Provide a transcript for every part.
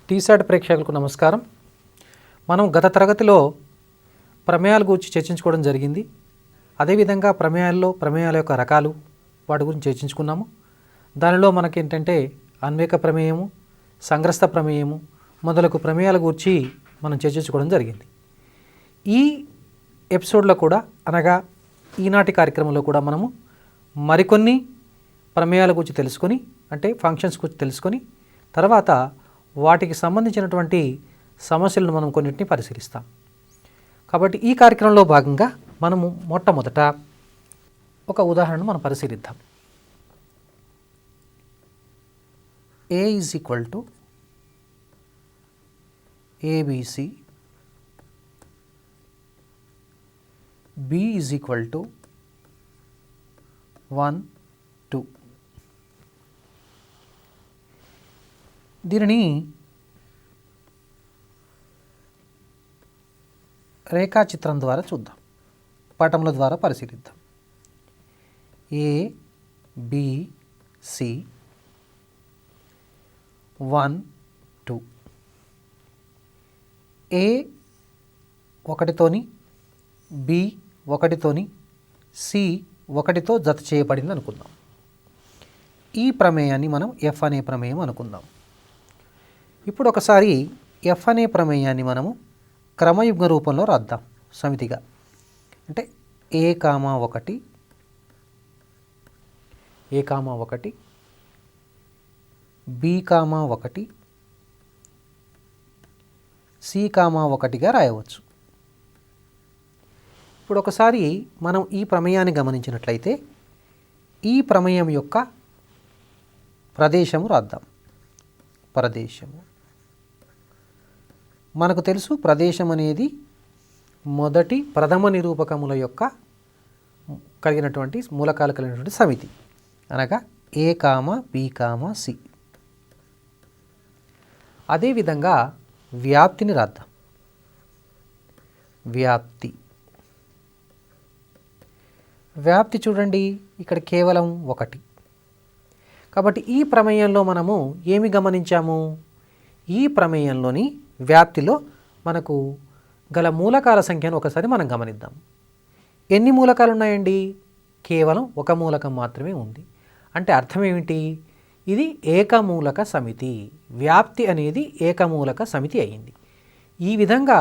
టీసాట్ ప్రేక్షకులకు నమస్కారం. మనం గత తరగతిలో ప్రమేయాల గురించి చర్చించుకోవడం జరిగింది. అదేవిధంగా ప్రమేయాల యొక్క రకాలు వాటి గురించి చర్చించుకున్నాము. దానిలో మనకేంటంటే అన్వేక ప్రమేయము, సంగ్రస్త ప్రమేయము మొదలగు ప్రమేయాల గురించి మనం చర్చించుకోవడం జరిగింది. ఈ ఎపిసోడ్లో కూడా అనగా ఈనాటి కార్యక్రమంలో కూడా మనము మరికొన్ని ప్రమేయాల గురించి తెలుసుకొని అంటే ఫంక్షన్స్ గురించి తెలుసుకొని తర్వాత వాటికి సంబంధించినటువంటి సమస్యలను మనం కొన్నింటిని పరిశీలిస్తాం. కాబట్టి ఈ కార్యక్రమంలో భాగంగా మనము మొట్టమొదట ఒక ఉదాహరణను మనం పరిశీలిద్దాం. A is equal to ABC, B is equal to 1, 2. దీనిని రేఖాచిత్రం ద్వారా చూద్దాం, పటముల ద్వారా పరిశీలిద్దాం. A, B, C, 1, 2. A ఒకటితోని, B ఒకటితోని, C ఒకటితో జత చేయబడింది అనుకుందాం. ఈ ప్రమేయాన్ని మనం F అనే ప్రమేయం అనుకుందాం. ఇప్పుడు ఒకసారి F అనే ప్రమేయాన్ని మనము క్రమయుగ్మ రూపంలో రాద్దాం సమితిగా. అంటే A,1, A,1, B,1, C,1గా రాయవచ్చు. ఇప్పుడు ఒకసారి మనం ఈ ప్రమేయాన్ని గమనించినట్లయితే ఈ ప్రమేయం యొక్క ప్రదేశము రాద్దాం. ప్రదేశము మనకు తెలుసు, ప్రదేశం అనేది మొదటి ప్రథమ నిరూపకముల యొక్క కలిగినటువంటి మూలకాలు కలిగినటువంటి సమితి, అనగా A, B, C. అదేవిధంగా వ్యాప్తిని రాద్దాం. వ్యాప్తి చూడండి, ఇక్కడ కేవలం 1. కాబట్టి ఈ ప్రమేయంలో మనము ఏమి గమనించాము? ఈ ప్రమేయంలోని వ్యాప్తిలో మనకు గల మూలకాల సంఖ్యను ఒకసారి మనం గమనిద్దాం. ఎన్ని మూలకాలు ఉన్నాయండి? కేవలం ఒక మూలకం మాత్రమే ఉంది. అంటే అర్థం ఏమిటి? ఇది ఏకమూలక సమితి. వ్యాప్తి అనేది ఏకమూలక సమితి అయింది. ఈ విధంగా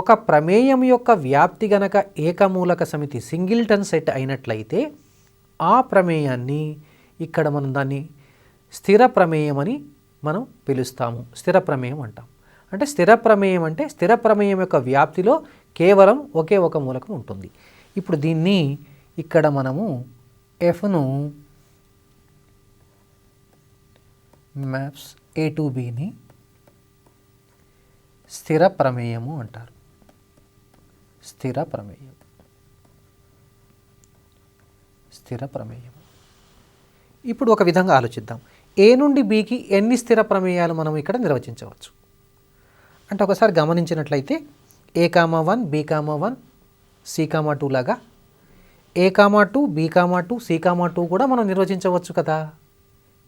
ఒక ప్రమేయం యొక్క వ్యాప్తి గనక ఏకమూలక సమితి సింగిల్టన్ సెట్ అయినట్లయితే ఆ ప్రమేయాన్ని ఇక్కడ మనం దాన్ని స్థిర ప్రమేయం అని మనం పిలుస్తాము. స్థిర ప్రమేయం అంటాం. అంటే స్థిర ప్రమేయం అంటే స్థిర ప్రమేయం యొక్క వ్యాప్తిలో కేవలం ఒకే ఒక మూలకం ఉంటుంది. ఇప్పుడు దీన్ని ఇక్కడ మనము Fను మ్యాప్స్ A to Bని స్థిర ప్రమేయము అంటారు. స్థిర ప్రమేయం. ఇప్పుడు ఒక విధంగా ఆలోచిద్దాం. A నుండి Bకి ఎన్ని స్థిర ప్రమేయాలు మనం ఇక్కడ నిర్వచించవచ్చు అంటే ఒకసారి గమనించినట్లయితే A,1, B,1, C,2 లాగా A,2, B,2, C,2 కూడా మనం నిర్వచించవచ్చు కదా.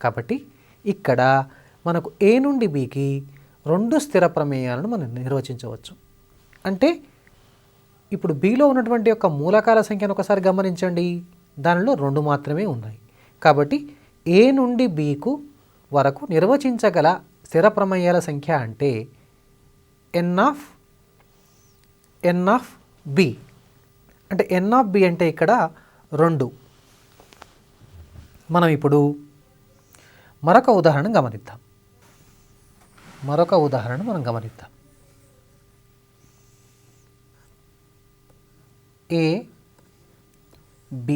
కాబట్టి ఇక్కడ మనకు A నుండి Bకి 2 స్థిర ప్రమేయాలను మనం నిర్వచించవచ్చు. అంటే ఇప్పుడు Bలో ఉన్నటువంటి యొక్క మూలకాల సంఖ్యను ఒకసారి గమనించండి, దానిలో 2 మాత్రమే ఉన్నాయి. కాబట్టి A నుండి Bకు వరకు నిర్వచించగల స్థిర ప్రమేయాల సంఖ్య అంటే n ఆఫ్ B. అంటే n ఆఫ్ B అంటే ఇక్కడ 2. మనం ఇప్పుడు మరొక ఉదాహరణ గమనిద్దాం. A, B.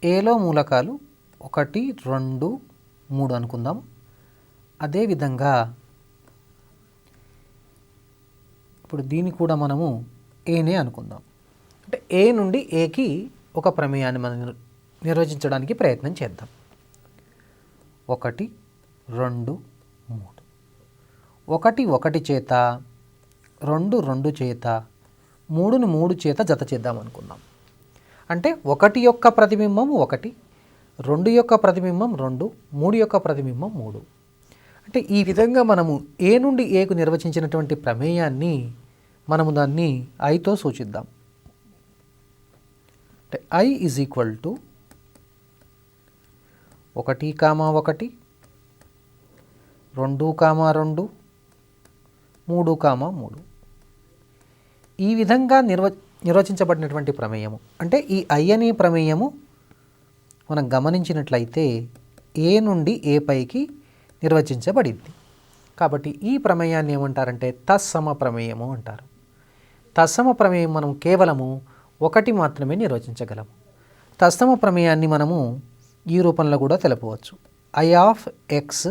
Aలో మూలకాలు 1, 2, 3 అనుకుందాం. అదేవిధంగా ఇప్పుడు దీన్ని కూడా మనము Aనే అనుకుందాం. అంటే A నుండి Aకి ఒక ప్రమేయాన్ని మనం నిర్వచించడానికి ప్రయత్నం చేద్దాం. 1, 2, 3. 1 1 చేత, 2 2 చేత, 3ని 3 చేత జత చేద్దాం అనుకుందాం. అంటే 1 యొక్క ప్రతిబింబం 1, 2 యొక్క ప్రతిబింబం 2, 3 యొక్క ప్రతిబింబం 3. అంటే ఈ విధంగా మనము ఏ నుండి ఏకు నిర్వచించినటువంటి ప్రమేయాన్ని మనము దాన్ని ఐతో సూచిద్దాం. అంటే I ఈజ్ ఈక్వల్ టు 1, 1, 2, 2, 3, 3. ఈ విధంగా నిర్వచించబడినటువంటి ప్రమేయము, అంటే ఈ I అనే ప్రమేయము మనం గమనించినట్లయితే ఏ నుండి ఏ పైకి నిర్వచించబడింది. కాబట్టి ఈ ప్రమేయాన్ని ఏమంటారంటే తత్సమ ప్రమేయము అంటారు. తత్సమ ప్రమేయం మనం కేవలము ఒకటి మాత్రమే నిర్వచించగలము. తత్సమ ప్రమేయాన్ని మనము ఈ రూపంలో కూడా తెలపవచ్చు. I of x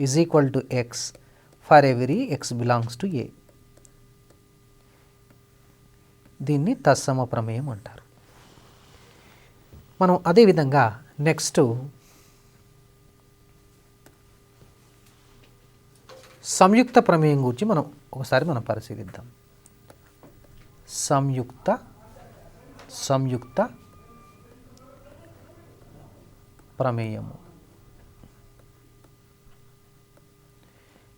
is equal to x for every x belongs to a. దీన్ని తత్సమ ప్రమేయం అంటారు. మనం అదేవిధంగా నెక్స్ట్ సంయుక్త ప్రమేయం గురించి ఒకసారి మనం పరిశీలిద్దాం. సంయుక్త ప్రమేయము,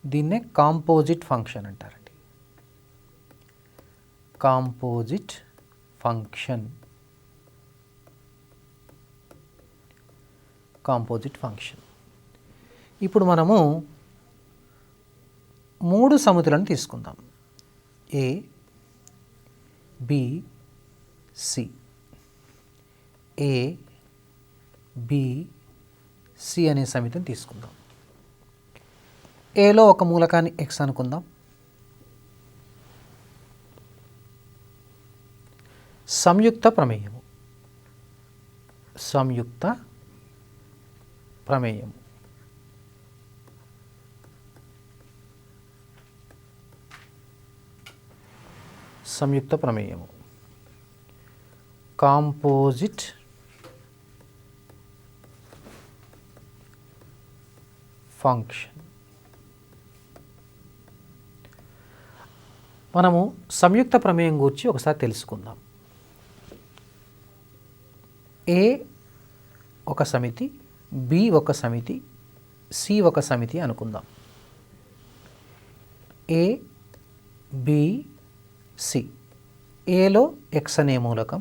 దీన్నే కాంపోజిట్ ఫంక్షన్ అంటారండి. Composite function. ఇప్పుడు మనము 3 సమితులను తీసుకుందాం. A, B, C. A, B, C అనే సమితిని తీసుకుందాం. ఏలో ఒక మూలకాన్ని x అనుకుందాం. సంయుక్త ప్రమేయము. సంయుక్త ప్రమేయము. Composite function. మనము సంయుక్త ప్రమేయం గురించి ఒకసారి తెలుసుకుందాం. ఏ ఒక సమితి, బి ఒక సమితి, సి ఒక సమితి అనుకుందాం. ఏ, బి, సి. ఏలో ఎక్స్ అనే మూలకం,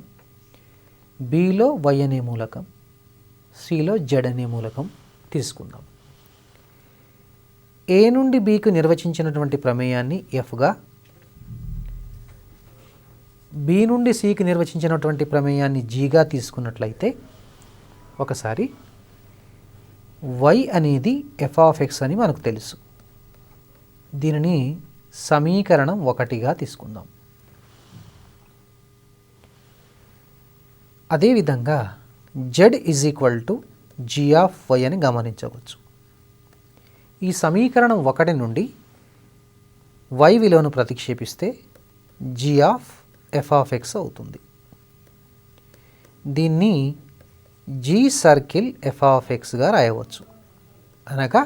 బిలో వై అనే మూలకం, సిలో జెడ్ అనే మూలకం తీసుకుందాం. ఏ నుండి బికు నిర్వచించినటువంటి ప్రమేయాన్ని ఎఫ్గా, బి నుండి సికి నిర్వచించినటువంటి ప్రమేయాన్ని జీగా తీసుకున్నట్లయితే ఒకసారి y అనేది f ఆఫ్ x అని మనకు తెలుసు. దీనిని సమీకరణం 1గా తీసుకుందాం. అదేవిధంగా z is equal to g of y అని గమనించవచ్చు. ఈ సమీకరణం 1 నుండి y విలువను ప్రతిక్షేపిస్తే g of f of x అవుతుంది. దీన్ని g సర్కిల్ f ఆఫ్ xగా రాయవచ్చు. అనగా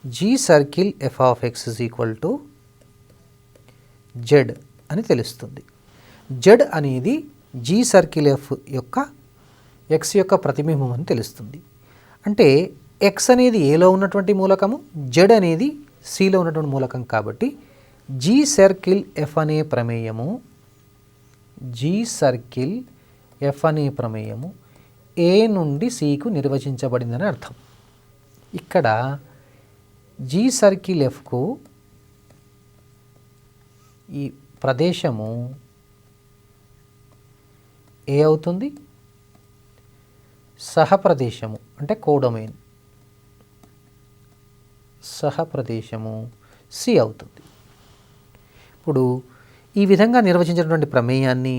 g circle f of x is equal to z అని తెలుస్తుంది. z అనేది g సర్కిల్ f యొక్క x యొక్క ప్రతిబింబం అని తెలుస్తుంది. అంటే x అనేది ఏలో ఉన్నటువంటి మూలకము, z అనేది సిలో ఉన్నటువంటి మూలకం కాబట్టి g సర్కిల్ f అనే ప్రమేయము, g సర్కిల్ f అనే ప్రమేయము ఏ నుండి సికు నిర్వచించబడిందని అర్థం. ఇక్కడ జీ సర్కిల్ ఎఫ్కు ఈ ప్రదేశము ఏ అవుతుంది, సహప్రదేశము అంటే కోడొమైన్ సహప్రదేశము సి అవుతుంది. ఇప్పుడు ఈ విధంగా నిర్వచించినటువంటి ప్రమేయాన్ని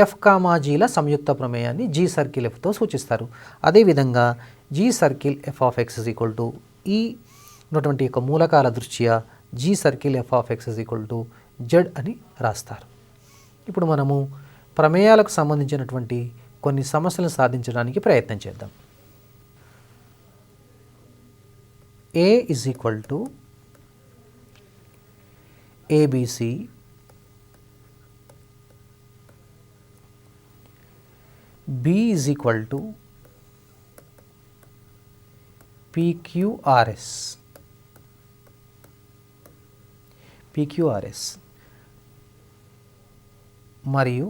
ఎఫ్ కామా జీల సంయుక్త ప్రమేయాన్ని జీ సర్కిల్ ఎఫ్తో సూచిస్తారు. అదేవిధంగా g circle f of x is equal to ఈ ఉన్నటువంటి యొక్క మూలకాల దృష్ట్యా g circle f of x is equal to z అని రాస్తారు. ఇప్పుడు మనము ప్రమేయాలకు సంబంధించినటువంటి కొన్ని సమస్యలను సాధించడానికి ప్రయత్నం చేద్దాం. A is equal to a b c, B is equal to PQRS మరియు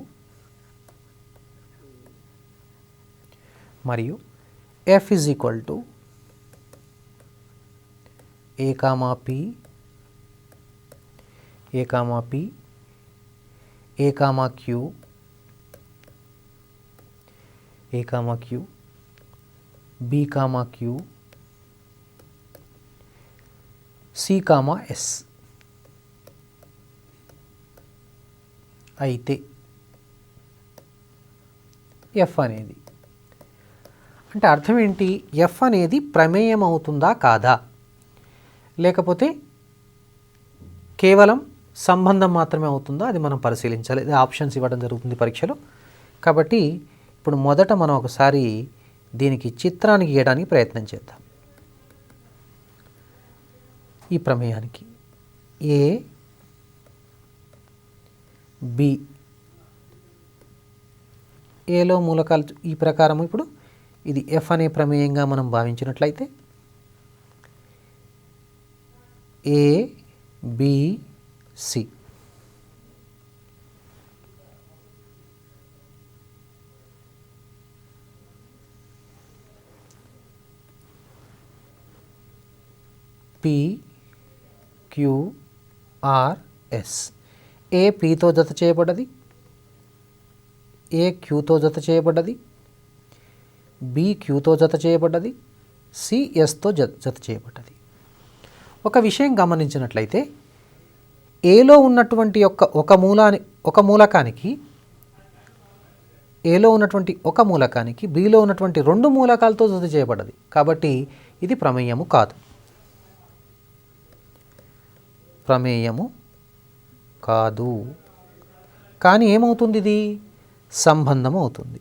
F is equal to A comma P, A comma P, A comma Q, A comma Q, B comma Q, C comma S అయితే F అనేది అంటే అర్థం ఏంటి? F అనేది ప్రమేయం అవుతుందా కాదా, లేకపోతే కేవలం సంబంధం మాత్రమే అవుతుందా, అది మనం పరిశీలించాలి. ఇది ఆప్షన్స్ ఇవ్వడం జరుగుతుంది పరీక్షలో. కాబట్టి ఇప్పుడు మొదట మనం ఒకసారి దీనికి చిత్రానికి గీయడానికి ప్రయత్నం చేద్దాం. ఈ ప్రమేయానికి ఏ బి, ఏలో మూలకాలు ఈ ప్రకారం ఇప్పుడు ఇది ఎఫ్ అనే ప్రమేయంగా మనం భావించినట్లయితే a b c, p q r s. A పితో జత చేయబడ్డది, ఏ క్యూతో జత చేయబడ్డది, బి క్యూతో జత చేయబడ్డది, సి ఎస్తో జత చేయబడ్డది. ఒక విషయం గమనించినట్లయితే ఏలో ఉన్నటువంటి ఒక మూలకానికి ఏలో ఉన్నటువంటి ఒక మూలకానికి బిలో ఉన్నటువంటి రెండు మూలకాలతో జత చేయబడ్డది. కాబట్టి ఇది ప్రమేయము కాదు, కానీ ఏమవుతుంది? ఇది సంబంధము అవుతుంది.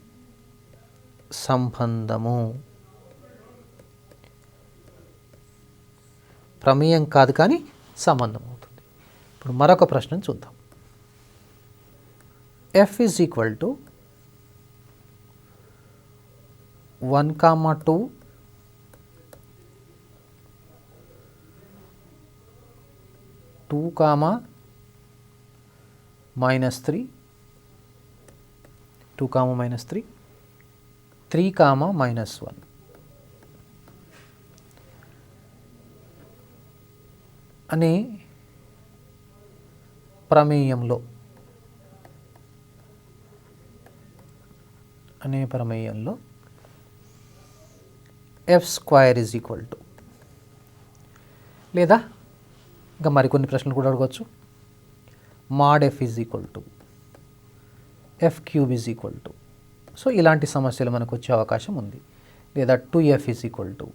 ప్రమేయం కాదు కానీ సంబంధం అవుతుంది. ఇప్పుడు మరొక ప్రశ్నను చూద్దాం. F is equal to 1,2 2, -3 2, -3 3, -1 అనే ప్రమేయంలో F² is equal to, లేదా ఇంకా మరికొన్ని ప్రశ్నలు కూడా అడగవచ్చు. mod F is equal to F³ is equal to. So ఇలాంటి సమస్యలు మనకు వచ్చే అవకాశం ఉంది. లేదా 2F is equal to.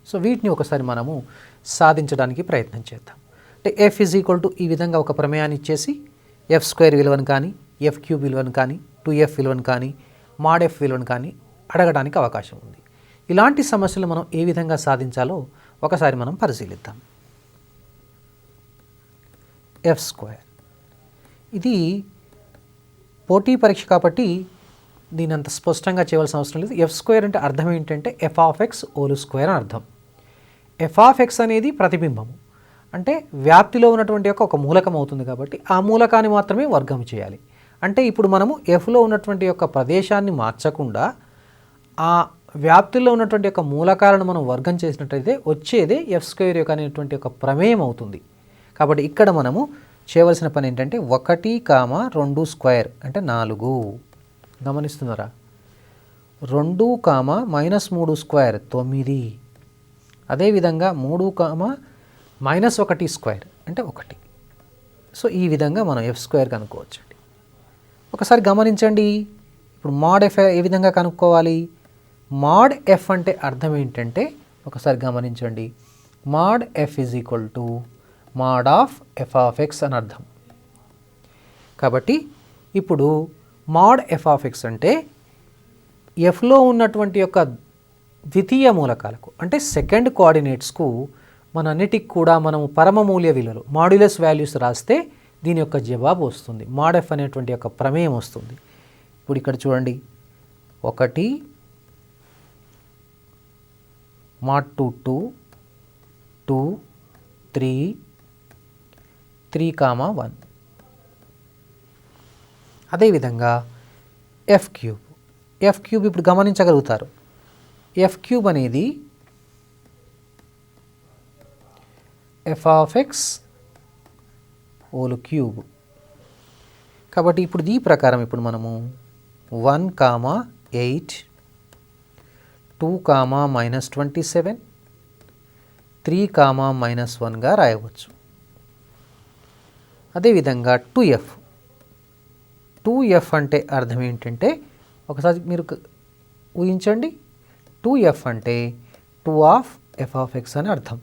So వీటిని ఒకసారి మనము సాధించడానికి ప్రయత్నం చేద్దాం. అంటే F is equal to ఈ విధంగా ఒక ప్రమేయాన్ని ఇచ్చేసి F² విలువను కానీ, F³ విలువను కానీ, 2F విలువను కానీ, mod F విలువను కానీ అడగడానికి అవకాశం ఉంది. ఇలాంటి సమస్యలు మనం ఏ విధంగా సాధించాలో ఒకసారి మనం పరిశీలిద్దాం. F², ఇది పోటీ పరీక్ష కాబట్టి దీని అంత స్పష్టంగా చేయవలసిన అవసరం లేదు. F² అంటే అర్థం ఏంటంటే f(x)² అని అర్థం. f(x) అనేది ప్రతిబింబము, అంటే వ్యాప్తిలో ఉన్నటువంటి ఒక మూలకం అవుతుంది కాబట్టి ఆ మూలకాన్ని మాత్రమే వర్గం చేయాలి. అంటే ఇప్పుడు మనము Fలో ఉన్నటువంటి యొక్క ప్రదేశాన్ని మార్చకుండా ఆ వ్యాప్తిలో ఉన్నటువంటి యొక్క మూలకాలను మనం వర్గం చేసినట్లయితే వచ్చేదే F² యొక్క అనేటువంటి ఒక ప్రమేయం అవుతుంది. కాబట్టి ఇక్కడ మనము చేయవలసిన పని ఏంటంటే 1,2² అంటే 4. గమనిస్తున్నారా? 2, -3² 9. అదేవిధంగా 3, -1² అంటే 1. సో ఈ విధంగా మనం F² కనుక్కోవచ్చండి. ఒకసారి గమనించండి. ఇప్పుడు mod F ఏ విధంగా కనుక్కోవాలి? mod F అంటే అర్థం ఏంటంటే ఒకసారి గమనించండి. mod F is equal to mod of f(x) అని అర్థం. కాబట్టి ఇప్పుడు mod f(x) అంటే Fలో ఉన్నటువంటి యొక్క ద్వితీయ మూలకాలకు అంటే సెకండ్ కోఆర్డినేట్స్కు మనంన్నిటికి కూడా మనము పరమమూల్య విలువలు మాడ్యులస్ వాల్యూస్ రాస్తే దీని యొక్క జవాబు వస్తుంది. mod F అనేటువంటి యొక్క ప్రమేయం వస్తుంది. ఇప్పుడు ఇక్కడ చూడండి, 1 mod 2 2 2 3 3 కామా 1. అదేవిధంగా ఎఫ్ క్యూబ్ ఇప్పుడు గమనించగలుగుతారు. ఎఫ్ క్యూబ్ అనేది F of X whole cube. కాబట్టి ఇప్పుడు ఈ ప్రకారం ఇప్పుడు మనము 1 కామా 8 2 కామా -27 3 కామా -1గా రాయవచ్చు. అదేవిధంగా 2f అంటే అర్థం ఏంటంటే ఒకసారి మీరు ఊహించండి. 2f అంటే 2 ఆఫ్ ఎఫ్ ఆఫ్ ఎక్స్ అని అర్థం.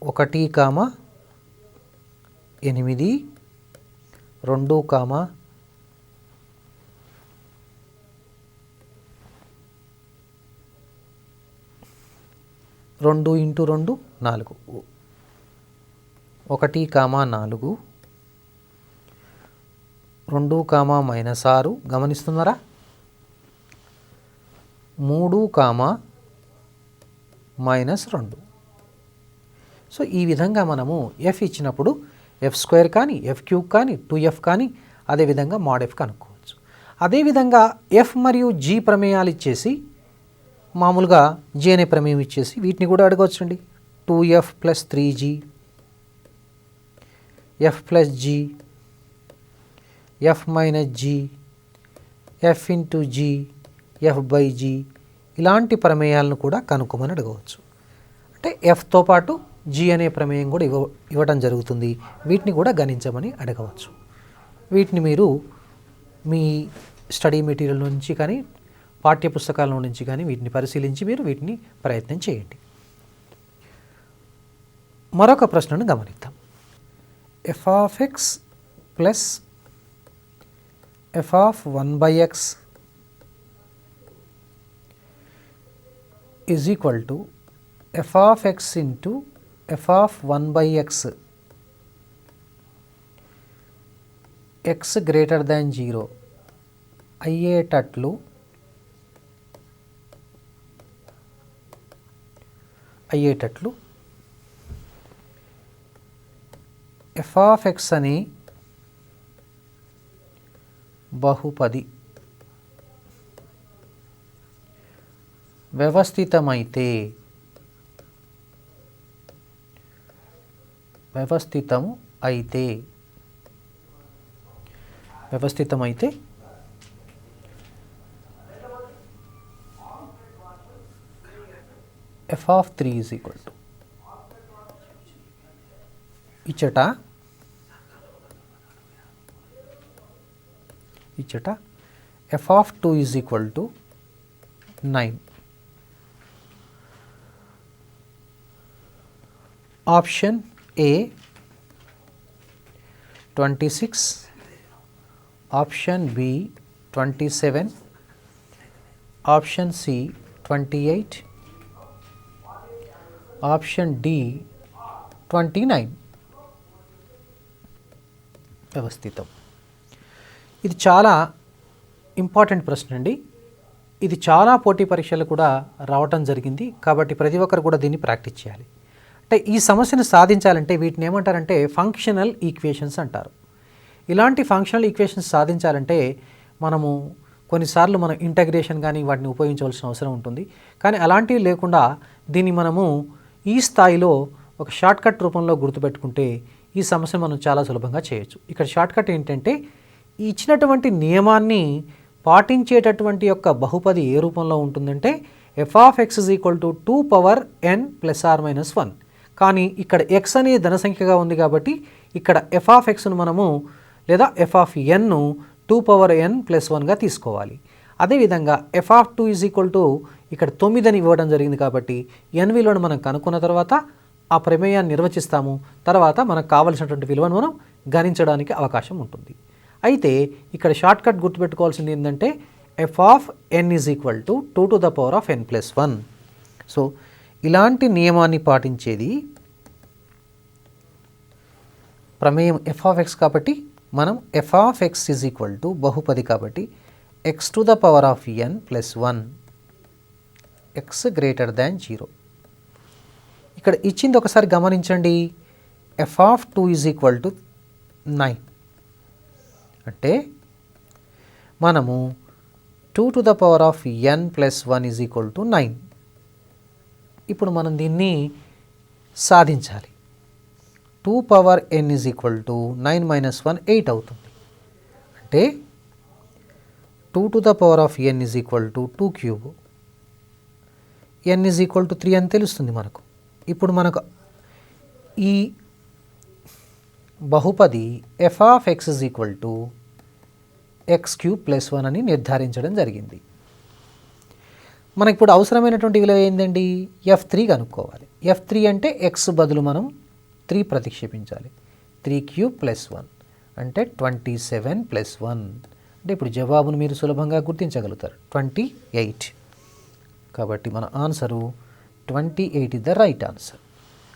1 comma 8 2 comma 2 into 2 4 1 comma 4 2 comma -6 గమనిస్తున్నారా? 3 comma -2. So ఈ విధంగా మనము ఎఫ్ ఇచ్చినప్పుడు f² కానీ f³ కానీ 2f కానీ అదేవిధంగా mod f కనుక్కోవచ్చు. అదేవిధంగా ఎఫ్ మరియు జీ ప్రమేయాలు ఇచ్చేసి మామూలుగా జీ అనే ప్రమేయం ఇచ్చేసి వీటిని కూడా అడగవచ్చండి. 2f + 3g f + g f - g f × g f/g ఇలాంటి ప్రమేయాలను కూడా కనుక్కోమని అడగవచ్చు. అంటే ఎఫ్తో పాటు జీ అనే ప్రమేయం కూడా ఇవ్వడం జరుగుతుంది. వీటిని కూడా గణించమని అడగవచ్చు. వీటిని మీరు మీ స్టడీ మెటీరియల్ నుంచి కానీ పాఠ్యపుస్తకాల నుంచి కానీ వీటిని పరిశీలించి మీరు వీటిని ప్రయత్నం చేయండి. మరొక ప్రశ్నను గమనిద్దాం. F of x plus f of 1/x is equal to f of x into f of 1/x x greater than 0 అయ్యేటట్లు ఎఫ్ ఆఫ్ ఎక్స్ అని బహుపది వ్యవస్థితమైతే f of 3 is equal to ఇచ్చట f of 2 is equal to 9. Option a 26, option b 27, option c 28, option d 29 వ్యవస్థితం. ఇది చాలా important ప్రశ్న అండి. ఇది చాలా పోటీ పరీక్షలు కూడా రావటం జరిగింది. కాబట్టి ప్రతి ఒక్కరు కూడా దీన్ని ప్రాక్టీస్ చేయాలి. అంటే ఈ సమస్యను సాధించాలంటే వీటిని ఏమంటారంటే ఫంక్షనల్ ఈక్వేషన్స్ అంటారు. ఇలాంటి ఫంక్షనల్ ఈక్వేషన్స్ సాధించాలంటే మనము కొన్నిసార్లు మనం ఇంటగ్రేషన్ కానీ వాటిని ఉపయోగించవలసిన అవసరం ఉంటుంది. కానీ అలాంటివి లేకుండా దీన్ని మనము ఈ స్థాయిలో ఒక షార్ట్కట్ రూపంలో గుర్తుపెట్టుకుంటే ఈ సమస్యను మనం చాలా సులభంగా చేయొచ్చు. ఇక్కడ షార్ట్కట్ ఏంటంటే ఇచ్చినటువంటి నియమాన్ని పాటించేటటువంటి యొక్క బహుపది ఏ రూపంలో ఉంటుందంటే F of x is equal to 2n ± 1. కానీ ఇక్కడ ఎక్స్ అనేది ధన సంఖ్యగా ఉంది కాబట్టి ఇక్కడ ఎఫ్ ఆఫ్ ఎక్స్ను మనము లేదా ఎఫ్ ఆఫ్ ఎన్ను 2n + 1గా తీసుకోవాలి. అదేవిధంగా F of 2 is equal to ఇక్కడ 9 అని ఇవ్వడం జరిగింది కాబట్టి ఎన్ విలువను మనం కనుక్కున్న తర్వాత ఆ ప్రమేయాన్ని నిర్వచిస్తాము. తర్వాత మనకు కావలసినటువంటి విలువను మనం గణించడానికి అవకాశం ఉంటుంది. అయితే ఇక్కడ షార్ట్కట్ గుర్తుపెట్టుకోవాల్సింది ఏంటంటే f of n is equal to 2n + 1. So ఇలాంటి నియమాన్ని పాటించేది ప్రమేయం ఎఫ్ ఆఫ్ ఎక్స్ కాబట్టి మనం f of x is equal to బహుపది కాబట్టి x⁴n + 1 ఎక్స్ గ్రేటర్ దాన్ 0. ఇక్కడ ఇచ్చింది ఒకసారి గమనించండి. F of 2 is equal to 9. అంటే మనము 2 to the power of n plus 1 is equal to 9. ఇప్పుడు మనం దీన్ని సాధించాలి. 2 power n is equal to 9 minus 1 8 అవుతుంది. అంటే 2 to the power of n is equal to 2 cube. n is equal to 3 అని తెలుస్తుంది మనకు. ఇప్పుడు మనకు ఈ బహుపది F of x is equal to X cube plus 1 అని నిర్ధారించడం జరిగింది. మనకి ఇప్పుడు అవసరమైనటువంటి విలువ ఏంటండి? F3 కనుక్కోవాలి. F3 అంటే ఎక్స్ బదులు మనం 3 ప్రతిక్షేపించాలి. 3 క్యూబ్ ప్లస్ 1 అంటే 27 ప్లస్ 1 అంటే ఇప్పుడు జవాబును మీరు సులభంగా గుర్తించగలుగుతారు, 28. కాబట్టి మన answer 28 is the right answer.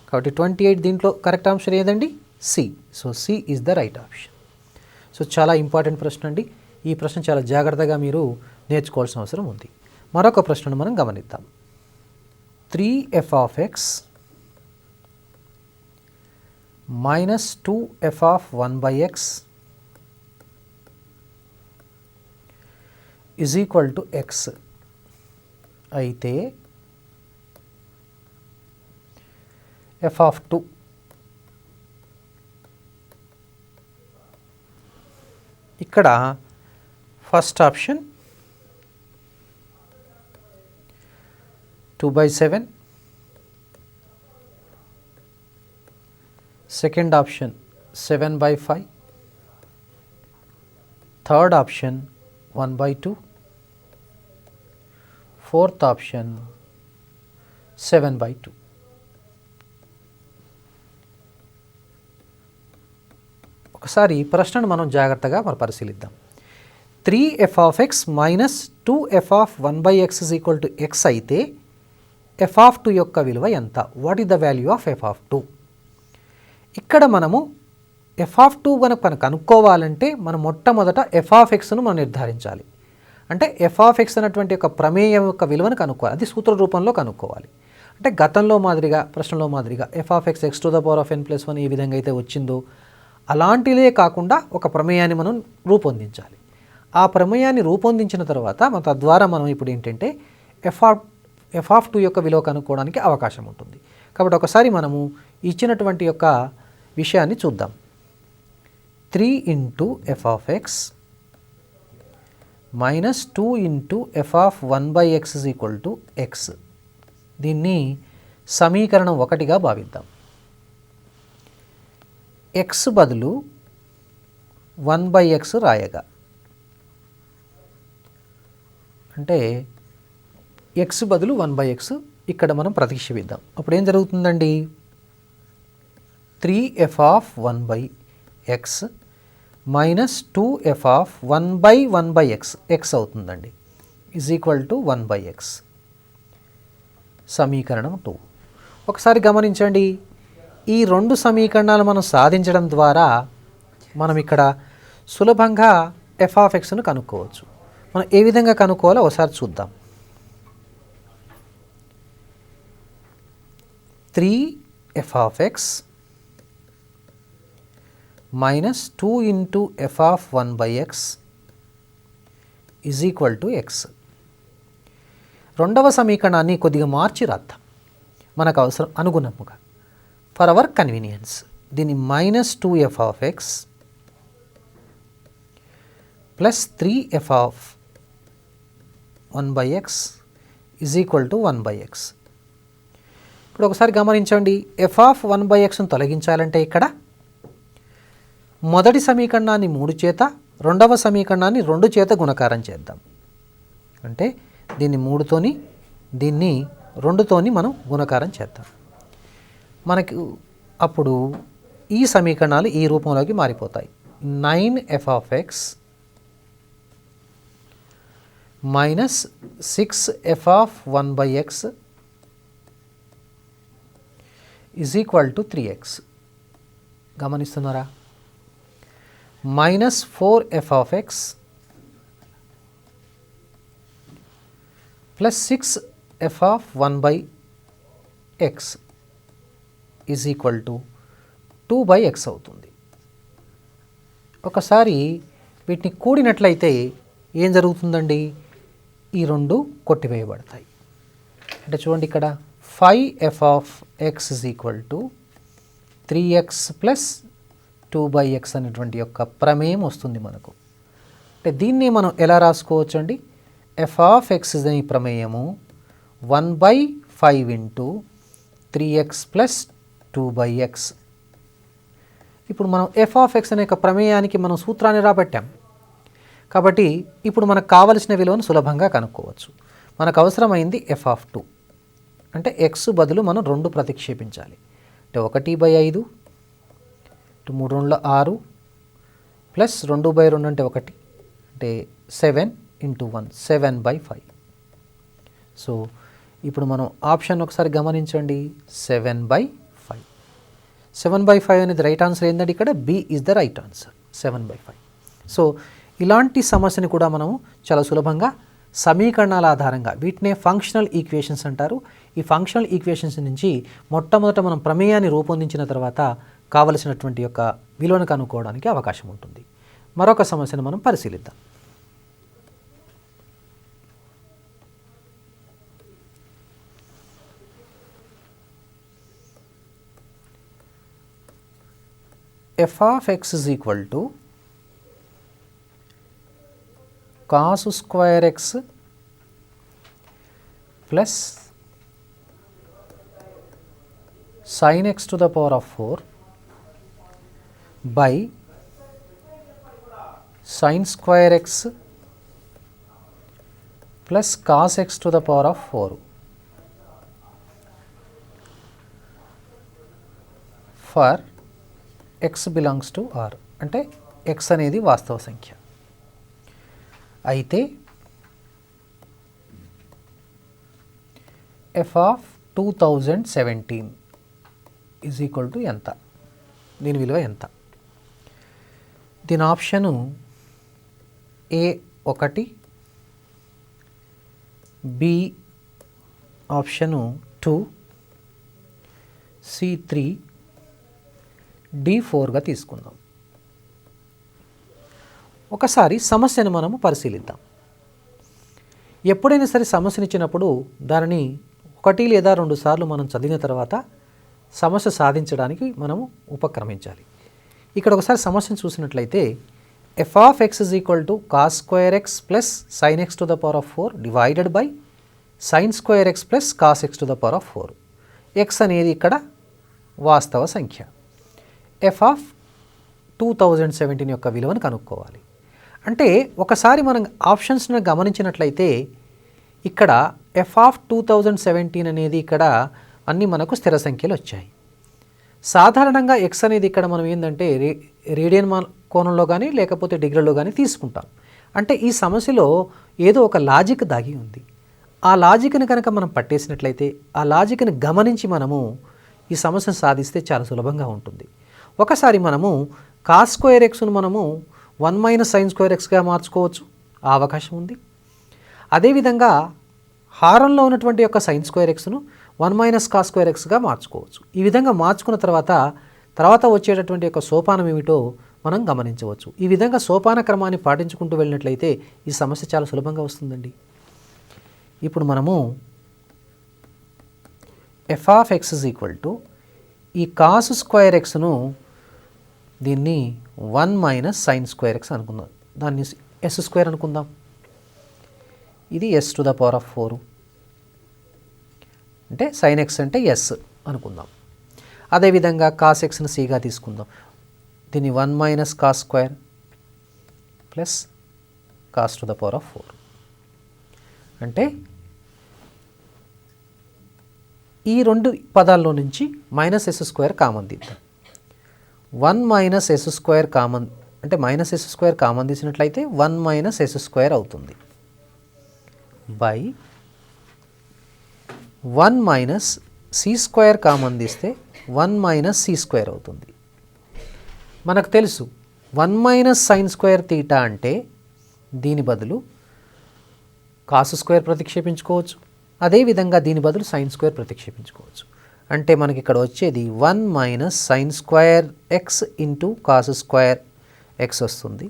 కాబట్టి 28 దీంట్లో కరెక్ట్ ఆన్సర్ ఏదండి? C. So C is the right option. So చాలా ఇంపార్టెంట్ ప్రశ్న అండి. ఈ ప్రశ్న చాలా జాగ్రత్తగా మీరు నేర్చుకోవాల్సిన అవసరం ఉంది. మరొక ప్రశ్నను మనం గమనిద్దాం. 3f of x minus 2f of 1 by x is equal to x అయితే ఎఫ్ ఆఫ్ 2 ఇక్కడ first option 2/7, second option 7/5, third option 1/2, fourth option 7/2. ఒకసారి ప్రశ్నను మనం జాగ్రత్తగా పరిశీలిద్దాం. 3f of x minus 2f of 1 by x is equal to x అయితే f of 2 యొక్క విలువ ఎంత? What is the value of F of 2? ఇక్కడ మనము ఎఫ్ ఆఫ్ 2 కనుక కనుక్కోవాలంటే మనం మొట్టమొదట ఎఫ్ ఆఫ్ ఎక్స్ను మనం నిర్ధారించాలి. అంటే ఎఫ్ ఆఫ్ ఎక్స్ అనేటువంటి యొక్క ప్రమేయం యొక్క విలువను కనుక్కోవాలి. అది సూత్ర రూపంలో కనుక్కోవాలి. అంటే గతంలో మాదిరిగా ప్రశ్నలో మాదిరిగా F of X X to the power of n plus 1 ఏ విధంగా అయితే వచ్చిందో అలాంటిదే కాకుండా ఒక ప్రమేయాన్ని మనం రూపొందించాలి. ఆ ప్రమేయాన్ని రూపొందించిన తర్వాత తద్వారా మనం ఇప్పుడు ఏంటంటే ఎఫ్ ఆఫ్ 2 యొక్క విలువ కనుక్కోవడానికి అవకాశం ఉంటుంది. కాబట్టి ఒకసారి మనము ఇచ్చినటువంటి యొక్క విషయాన్ని చూద్దాం. 3 into f of x minus 2 into f of 1 by x is equal to X. దీన్ని సమీకరణం 1గా భావిద్దాం. ఎక్స్ బదులు 1 బై ఎక్స్ రాయగా, అంటే ఎక్స్ బదులు 1 బై ఎక్స్ ఇక్కడ మనం ప్రతిక్షేపిద్దాం. అప్పుడు ఏం జరుగుతుందండి? 3f of 1 by x minus 2f of 1 by x x అవుతుందండి, is equal to 1 by x. సమీకరణం 2. ఒకసారి గమనించండి, ఈ రెండు సమీకరణాలు మనం సాధించడం ద్వారా మనం ఇక్కడ సులభంగా ఎఫ్ ఆఫ్ ఎక్స్ను కనుక్కోవచ్చు. మనం ఏ విధంగా కనుక్కోవాలో ఒకసారి చూద్దాం. 3f of x minus 2 into f of 1 by x is equal to X. రెండవ సమీకరణాన్ని కొద్దిగా మార్చి రాద్దాం మనకు అవసరం అనుగుణముగా, ఫర్ అవర్ కన్వీనియన్స్. దీన్ని minus 2f of x plus 3f of 1 by x is equal to 1 by X. ఇప్పుడు ఒకసారి గమనించండి, ఎఫ్ ఆఫ్ 1 బై ఎక్స్ను తొలగించాలంటే ఇక్కడ మొదటి సమీకరణాన్ని 3 చేత, రెండవ సమీకరణాన్ని 2 చేత గుణకారం చేద్దాం. అంటే దీన్ని 3తోని దీన్ని 2తోని మనం గుణకారం చేద్దాం. మనకు అప్పుడు ఈ సమీకరణాలు ఈ రూపంలోకి మారిపోతాయి. 9f of x minus 6f of 1 by x is equal to 3x. గమనిస్తున్నారా? Minus 4f of x plus 6 f of 1/x is equal to 2/x అవుతుంది. ఒకసారి వీటిని కూడినట్లయితే ఏం జరుగుతుందండి? ఈ రెండు కొట్టివేయబడతాయి. అంటే చూడండి, ఇక్కడ 5f of x is equal to 3x plus 2/x అనేటువంటి యొక్క ప్రమేయం వస్తుంది మనకు. అంటే దీన్ని మనం ఎలా రాసుకోవచ్చు అండి? ఎఫ్ ఆఫ్ ఎక్స్ అనే ప్రమేయము 1/5 ఇంటూ 3x ప్లస్ 2/x. ఇప్పుడు మనం ఎఫ్ ఆఫ్ ఎక్స్ అనే ప్రమేయానికి మనం సూత్రాన్ని రాబట్టాం కాబట్టి ఇప్పుడు మనకు కావలసిన విలువను సులభంగా కనుక్కోవచ్చు. మనకు అవసరమైంది ఎఫ్ ఆఫ్ 2 అంటే ఎక్స్ బదులు మనం 2 ప్రతిక్షేపించాలి. అంటే 1/5 3 2 6 ప్లస్ 2/2 అంటే 1 అంటే 7 ఇంటూ 1 7/5. సో ఇప్పుడు మనం ఆప్షన్ ఒకసారి గమనించండి, 7/5. 7/5 అనేది రైట్ ఆన్సర్ ఏంటంటే ఇక్కడ B is the right answer, 7/5. So ఇలాంటి సమస్యని కూడా మనం చాలా సులభంగా సమీకరణాల ఆధారంగా, వీటినే ఫంక్షనల్ ఈక్వేషన్స్ అంటారు. ఈ ఫంక్షనల్ ఈక్వేషన్స్ నుంచి మొట్టమొదట మనం ప్రమేయాన్ని రూపొందించిన తర్వాత కావలసినటువంటి యొక్క విలువను కనుక్కోవడానికి అవకాశం ఉంటుంది. మరొక సమస్యను మనం పరిశీలిద్దాం. F of x is equal to cos square x plus sin x to the power of 4 by sin square x plus cos x to the power of 4 for x belongs to R. అంటే x అనేది వాస్తవ సంఖ్య. అయితే f of 2017 is equal to ఎంత? దీని విలువ ఎంత? దీని option A1, B option 2, C3, D4గా తీసుకుందాం. ఒకసారి సమస్యను మనము పరిశీలిద్దాం. ఎప్పుడైనా సరే సమస్యను ఇచ్చినప్పుడు దానిని 1 లేదా 2 సార్లు మనం చదివిన తర్వాత సమస్య సాధించడానికి మనము ఉపక్రమించాలి. ఇక్కడ ఒకసారి సమస్యను చూసినట్లయితే F of x is equal to cos square X plus sign X to the power of 4 divided by sine square X plus cos X to the power of 4. X అనేది ఇక్కడ వాస్తవ సంఖ్య. ఎఫ్ ఆఫ్ 2017 యొక్క విలువను కనుక్కోవాలి. అంటే ఒకసారి మనం ఆప్షన్స్ను గమనించినట్లయితే ఇక్కడ ఎఫ్ ఆఫ్ 2017 అనేది ఇక్కడ అన్నీ మనకు స్థిర సంఖ్యలు వచ్చాయి. సాధారణంగా ఎక్స్ అనేది ఇక్కడ మనం ఏంటంటే రేడియన్ కోణంలో కానీ లేకపోతే డిగ్రీలో కానీ తీసుకుంటాం. అంటే ఈ సమస్యలో ఏదో ఒక లాజిక్ దాగి ఉంది. ఆ లాజిక్ని కనుక మనం పట్టేసినట్లయితే, ఆ లాజిక్ని గమనించి మనము ఈ సమస్యను సాధిస్తే చాలా సులభంగా ఉంటుంది. ఒకసారి మనము కాస్ స్క్వేర్ ఎక్స్ను మనము 1 మైనస్ సైన్ స్క్వేర్ ఎక్స్గా మార్చుకోవచ్చు, ఆ అవకాశం ఉంది. అదేవిధంగా హారంలో ఉన్నటువంటి యొక్క సైన్ స్క్వేర్ ఎక్స్ను 1 మైనస్ కాస్ స్క్వేర్ ఎక్స్గా మార్చుకోవచ్చు. ఈ విధంగా మార్చుకున్న తర్వాత వచ్చేటటువంటి యొక్క సోపానం ఏమిటో మనం గమనించవచ్చు. ఈ విధంగా సోపాన క్రమాన్ని పాటించుకుంటూ వెళ్ళినట్లయితే ఈ సమస్య చాలా సులభంగా వస్తుందండి. ఇప్పుడు మనము F of x is equal to ఈ కాస్ స్క్వేర్ ఎక్స్ను దీన్ని 1 మైనస్ సైన్ స్క్వేర్ ఎక్స్ అనుకుందాం, దాన్ని ఎస్ స్క్వేర్ అనుకుందాం. ఇది s to the power of 4 అంటే సైన్ ఎక్స్ అంటే ఎస్ అనుకుందాం. అదేవిధంగా కాస్ ఎక్స్ని సిగా తీసుకుందాం, దీన్ని 1 minus cos square plus cos to the power of 4 అంటే ఈ రెండు పదాల్లో నుంచి మైనస్ ఎస్ స్క్వేర్ కామన్ తీద్దాం. 1 మైనస్ ఎస్ స్క్వేర్ కామన్ అంటే మైనస్ ఎస్ స్క్వేర్ కామన్ తీసినట్లయితే 1 మైనస్ ఎస్ స్క్వేర్ అవుతుంది by 1 minus c square common తీస్తే 1 మైనస్ సి స్క్వేర్ అవుతుంది. మనకు తెలుసు 1 మైనస్ సైన్ స్క్వేర్ తీటా అంటే దీని బదులు కాస్ స్క్వేర్ ప్రతిక్షేపించుకోవచ్చు. అదేవిధంగా దీని బదులు సైన్ స్క్వేర్ ప్రతిక్షేపించుకోవచ్చు. అంటే మనకి ఇక్కడ వచ్చేది 1 minus sine square X into cos square X వస్తుంది.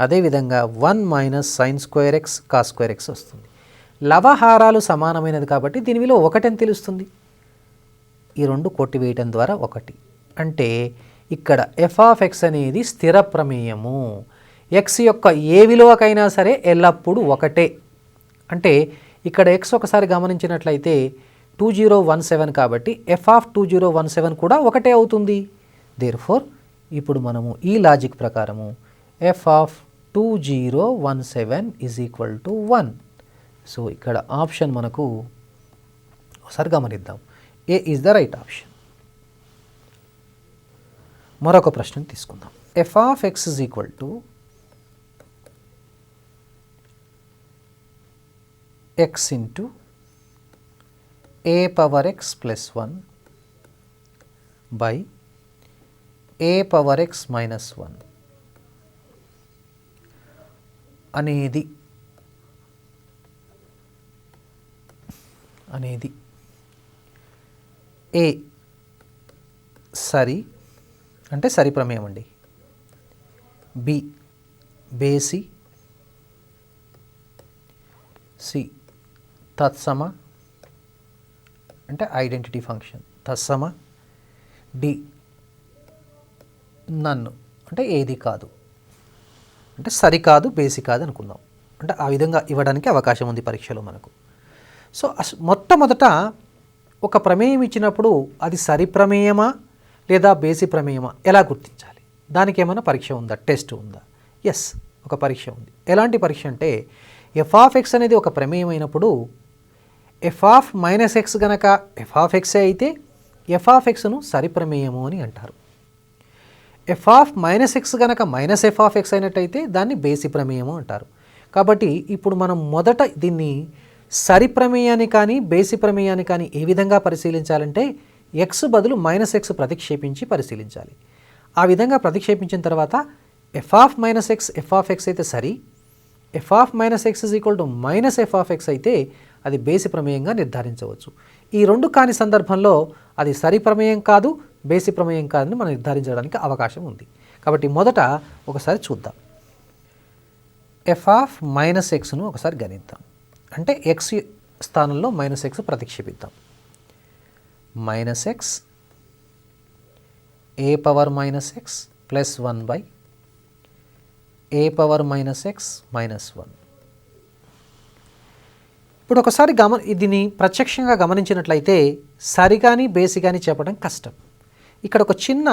అదేవిధంగా 1 minus sine square X cos square X వస్తుంది. లవహారాలు సమానమైనది కాబట్టి దీని విలువ 1 అని తెలుస్తుంది. ఈ రెండు కొట్టివేయటం ద్వారా 1. అంటే ఇక్కడ ఎఫ్ ఆఫ్ ఎక్స్ అనేది స్థిర ప్రమేయము. ఎక్స్ యొక్క ఏ విలువకైనా సరే ఎల్లప్పుడూ 1. అంటే ఇక్కడ ఎక్స్ ఒకసారి గమనించినట్లయితే 2017 కాబట్టి ఎఫ్ ఆఫ్ 2017 కూడా 1 అవుతుంది. దేర్ఫోర్ ఇప్పుడు మనము ఈ లాజిక్ ప్రకారము F of 2017 is equal to 1. So ఇక్కడ ఆప్షన్ మనకు ఒకసారి గమనిద్దాం. ఏ ఈజ్ ద రైట్ ఆప్షన్. మరొక ప్రశ్న తీసుకుందాం. F of x is equal to x into a power x plus 1 by a power x minus 1 అనేది ఏ సరి అంటే సరి ప్రమేయం అండి, బి బేసి, సి తత్సమ అంటే ఐడెంటిటీ ఫంక్షన్ తత్సమ, డి నన్ను అంటే ఏది కాదు అంటే సరికాదు బేసి కాదు అనుకుందాం. అంటే ఆ విధంగా ఇవ్వడానికి అవకాశం ఉంది పరీక్షలో మనకు. సో మొట్టమొదట ఒక ప్రమేయం ఇచ్చినప్పుడు అది సరి ప్రమేయమా లేదా బేసి ప్రమేయమా ఎలా గుర్తించాలి? దానికి ఏమైనా పరీక్ష ఉందా, టెస్ట్ ఉందా? ఎస్, ఒక పరీక్ష ఉంది. ఎలాంటి పరీక్ష అంటే ఎఫ్ ఆఫ్ ఎక్స్ అనేది ఒక ప్రమేయం అయినప్పుడు ఎఫ్ ఆఫ్ మైనస్ ఎక్స్ గనక ఎఫ్ ఆఫ్ ఎక్సే అయితే ఎఫ్ ఆఫ్ ఎక్స్ను సరి ప్రమేయము అని అంటారు. ఎఫ్ ఆఫ్ మైనస్ ఎక్స్ గనక మైనస్ ఎఫ్ ఆఫ్ ఎక్స్ అయినట్టయితే దాన్ని బేసి ప్రమేయము అంటారు. కాబట్టి ఇప్పుడు మనం మొదట దీన్ని సరి ప్రమేయాన్ని కానీ బేసి ప్రమేయాన్ని కానీ ఏ విధంగా పరిశీలించాలంటే ఎక్స్ బదులు మైనస్ ఎక్స్ ప్రతిక్షేపించి పరిశీలించాలి. ఆ విధంగా ప్రతిక్షేపించిన తర్వాత F of minus X f of X అయితే సరి, F of minus X is equal to minus f of X అయితే అది బేసి ప్రమేయంగా నిర్ధారించవచ్చు. ఈ రెండు కాని సందర్భంలో అది సరి ప్రమేయం కాదు, బేసి ప్రమేయం కాదని మనం నిర్ధారించడానికి అవకాశం ఉంది. కాబట్టి మొదట ఒకసారి చూద్దాం. ఎఫ్ ఆఫ్ మైనస్ ఎక్స్ను ఒకసారి గణిద్దాం. అంటే ఎక్స్ స్థానంలో మైనస్ ఎక్స్ ప్రతిక్షేపిద్దాం. Minus x a power minus x plus 1 by a power minus x minus 1. ఇప్పుడు ఒకసారి దీన్ని ప్రత్యక్షంగా గమనించినట్లయితే సరి కానీ బేసి కానీ చెప్పడం కష్టం. ఇక్కడ ఒక చిన్న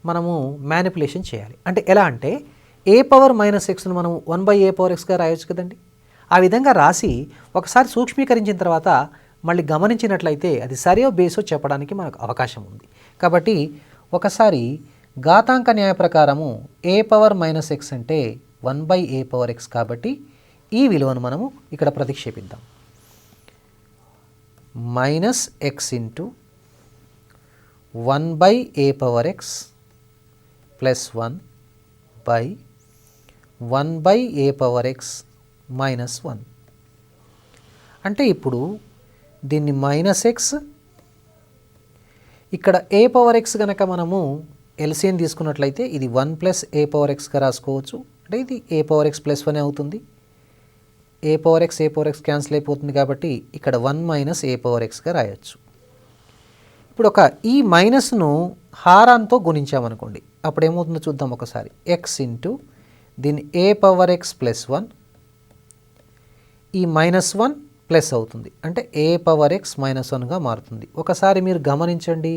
మనము మ్యానిపులేషన్ చేయాలి. అంటే ఎలా అంటే ఏ పవర్ మైనస్ ఎక్స్ను మనం 1 బై ఏ పవర్ ఎక్స్గా రాయొచ్చు కదండి. ఆ విధంగా రాసి ఒకసారి సూక్ష్మీకరించిన తర్వాత మళ్ళీ గమనించినట్లయితే అది సరియో బేసో చెప్పడానికి మనకు అవకాశం ఉంది. కాబట్టి ఒకసారి ఘాతాంక న్యాయ ప్రకారము ఏ పవర్ మైనస్ ఎక్స్ అంటే 1 బై ఏ పవర్ ఎక్స్ కాబట్టి ఈ విలువను మనము ఇక్కడ ప్రతిక్షేపిద్దాం. Minus x into 1 by a power x plus 1 by 1 by a power x minus 1. అంటే ఇప్పుడు దీన్ని మైనస్ ఎక్స్, ఇక్కడ ఏ పవర్ ఎక్స్ కనుక మనము ఎల్సిఎం తీసుకున్నట్లయితే ఇది 1 ప్లస్ ఏ పవర్ ఎక్స్గా రాసుకోవచ్చు. అంటే ఇది ఏ పవర్ ఎక్స్ ప్లస్ 1 అవుతుంది. ఏ పవర్ ఎక్స్ క్యాన్సిల్ అయిపోతుంది కాబట్టి ఇక్కడ 1 మైనస్ ఏ పవర్ ఎక్స్గా రాయొచ్చు. ఇప్పుడు ఈ మైనస్ను హారంతో గుణించామనుకోండి, అప్పుడు ఏమవుతుందో చూద్దాం ఒకసారి. ఎక్స్ ఇంటూ దీన్ని ఏ పవర్ ఎక్స్ ప్లస్ 1, ఈ మైనస్ 1 ప్లస్ అవుతుంది. అంటే ఏ పవర్ ఎక్స్ మైనస్ 1గా మారుతుంది. ఒకసారి మీరు గమనించండి,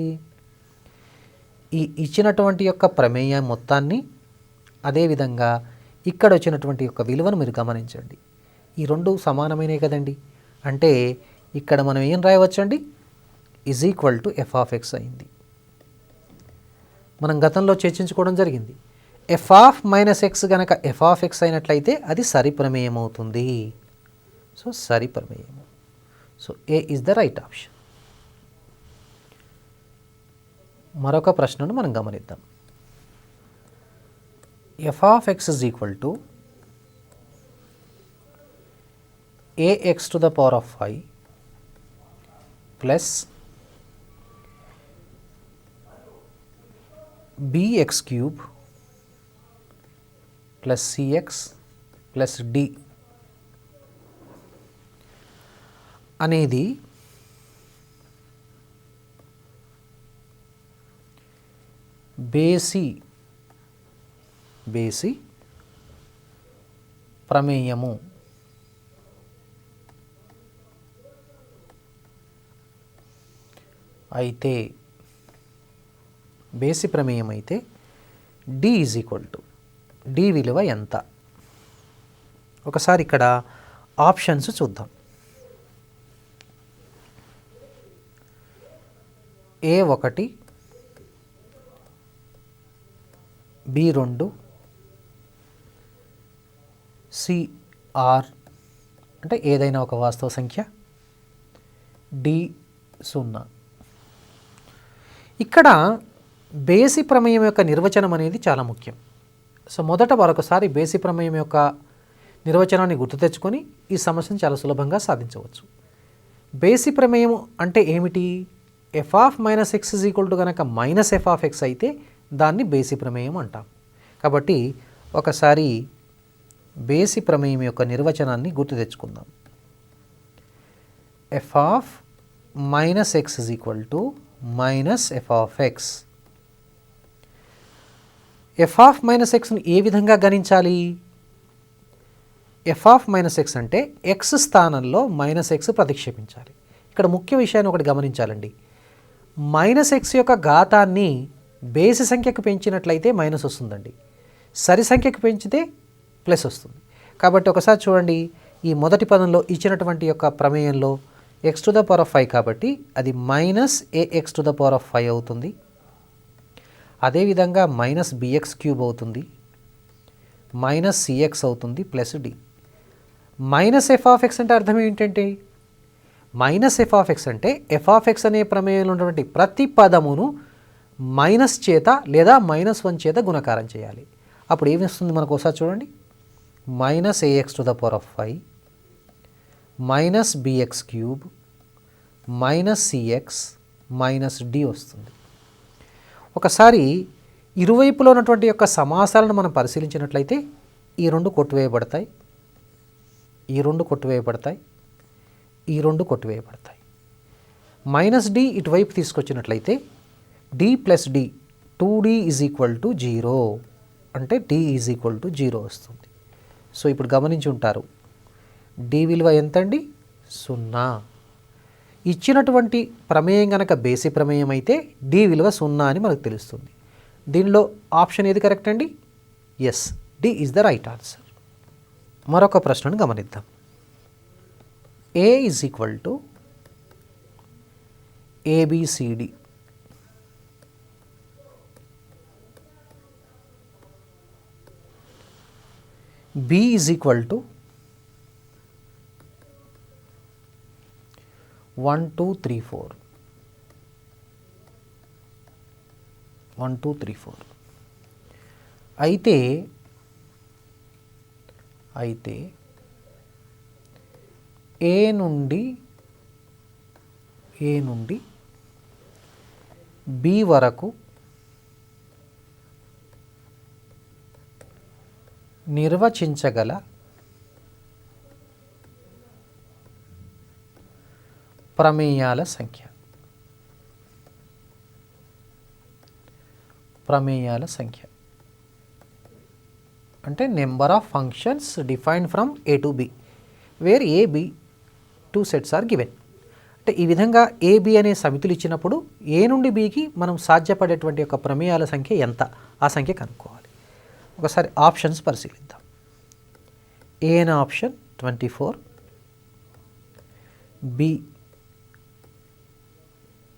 ఈ ఇచ్చినటువంటి యొక్క ప్రమేయం మొత్తాన్ని అదేవిధంగా ఇక్కడ వచ్చినటువంటి యొక్క విలువను మీరు గమనించండి. ఈ రెండు సమానమైనవి కదండి. అంటే ఇక్కడ మనం ఏం రాయవచ్చండి, is equal to f of x అయింది. మనం గతంలో చర్చించుకోవడం జరిగింది. ఎఫ్ ఆఫ్ మైనస్ ఎక్స్ కనుక ఎఫ్ ఆఫ్ ఎక్స్ అయినట్లయితే అది సరి ప్రమేయం అవుతుంది. సో సరి ప్రమేయము. So a is the right option. మరొక ప్రశ్నను మనం గమనిద్దాం. F of x is equal to ax to the power of 5 plus bx cube plus cx plus d అనేది బేసి ప్రమేయము. అయితే బేసి ప్రమేయం అయితే d is equal to d విలువ ఎంత? ఒకసారి ఇక్కడ ఆప్షన్స్ చూద్దాం. A1 B2 CR అంటే ఏదైనా ఒక వాస్తవ సంఖ్య, D0. ఇక్కడ బేసి ప్రమేయం యొక్క నిర్వచనం అనేది చాలా ముఖ్యం. సో మొదట మరొకసారి బేసి ప్రమేయం యొక్క నిర్వచనాన్ని గుర్తు తెచ్చుకొని ఈ సమస్యను చాలా సులభంగా సాధించవచ్చు. బేసి ప్రమేయం అంటే ఏమిటి? f of minus x is equal to కనుక మైనస్ ఎఫ్ ఆఫ్ ఎక్స్ అయితే దాన్ని బేసి ప్రమేయం అంటాం. కాబట్టి ఒకసారి బేసి ప్రమేయం యొక్క నిర్వచనాన్ని గుర్తు తెచ్చుకుందాం. f of minus x is equal to minus f of x. F of minus ఎక్స్ను ఏ విధంగా గణించాలి? ఎఫ్ ఆఫ్ మైనస్ ఎక్స్ అంటే ఎక్స్ స్థానంలో మైనస్ ఎక్స్ ప్రతిక్షేపించాలి. ఇక్కడ ముఖ్య విషయాన్ని ఒకటి గమనించాలండి. మైనస్ ఎక్స్ యొక్క ఘాతాన్ని బేసి సంఖ్యకు పెంచినట్లయితే మైనస్ వస్తుందండి, సరి సంఖ్యకు పెంచితే ప్లస్ వస్తుంది. కాబట్టి ఒకసారి చూడండి, ఈ మొదటి పదంలో ఇచ్చినటువంటి యొక్క ప్రమేయంలో x⁵ కాబట్టి అది మైనస్ ax⁵ అవుతుంది. అదేవిధంగా మైనస్ bx³ అవుతుంది, మైనస్ cx అవుతుంది, plus d. Minus f of X అంటే అర్థం ఏంటంటే, మైనస్ ఎఫ్ ఆఫ్ ఎక్స్ అంటే ఎఫ్ ఆఫ్ ఎక్స్ అనే ప్రమేయంలో ఉన్నటువంటి ప్రతి పదమును మైనస్ చేత లేదా -1 చేత గుణకారం చేయాలి. అప్పుడు ఏమి వస్తుంది మనకు ఒకసారి చూడండి, minus ax⁵ minus bx³ minus cx minus d వస్తుంది. ఒకసారి ఇరువైపులో ఉన్నటువంటి యొక్క సమాసాలను మనం పరిశీలించినట్లయితే ఈ రెండు కొట్టివేయబడతాయి, ఈ రెండు కొట్టివేయబడతాయి, ఈ రెండు కొట్టివేయబడతాయి. మైనస్ d ఇటువైపు తీసుకొచ్చినట్లయితే d plus d 2d is equal to 0 అంటే d ఈజ్ ఈక్వల్ టు 0 వస్తుంది. సో ఇప్పుడు గమనించి ఉంటారు, d విలువ ఎంతండి? 0. ఇచ్చినటువంటి ప్రమేయం కనుక బేసి ప్రమేయం అయితే d విలువ 0 అని మనకు తెలుస్తుంది. దీనిలో ఆప్షన్ ఏది కరెక్ట్ అండి? Yes, d is the right answer. మరొక ప్రశ్నను గమనిద్దాం. a is equal to ABCD. B is equal to 1 2 3 4 1 2 3 4. అయితే ఏ నుండి బి వరకు నిర్వచించగల ప్రమేయాల సంఖ్య. అంటే number of functions defined from A to B where A, B 2 sets are given. అంటే ఈ విధంగా AB అనే సమితులు ఇచ్చినప్పుడు A నుండి Bకి మనం సాధ్యపడేటువంటి యొక్క ప్రమేయాల సంఖ్య ఎంత, ఆ సంఖ్య కనుక్కోవాలి. ఒకసారి ఆప్షన్స్ పరిశీలిద్దాం. A అనే ఆప్షన్ 24, B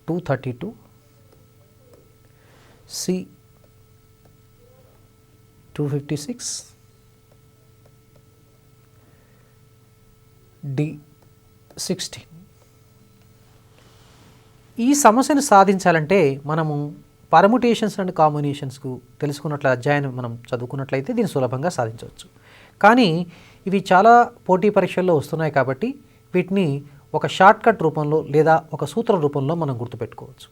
232, C 256, D 16. ఈ సమస్యను సాధించాలంటే మనము పర్ముటేషన్స్ అండ్ కాంబినేషన్స్కు తెలుసుకున్నట్లు అధ్యాయం మనం చదువుకున్నట్లయితే దీన్ని సులభంగా సాధించవచ్చు. కానీ ఇవి చాలా పోటీ పరీక్షల్లో వస్తున్నాయి కాబట్టి వీటిని ఒక షార్ట్కట్ రూపంలో లేదా ఒక సూత్ర రూపంలో మనం గుర్తుపెట్టుకోవచ్చు.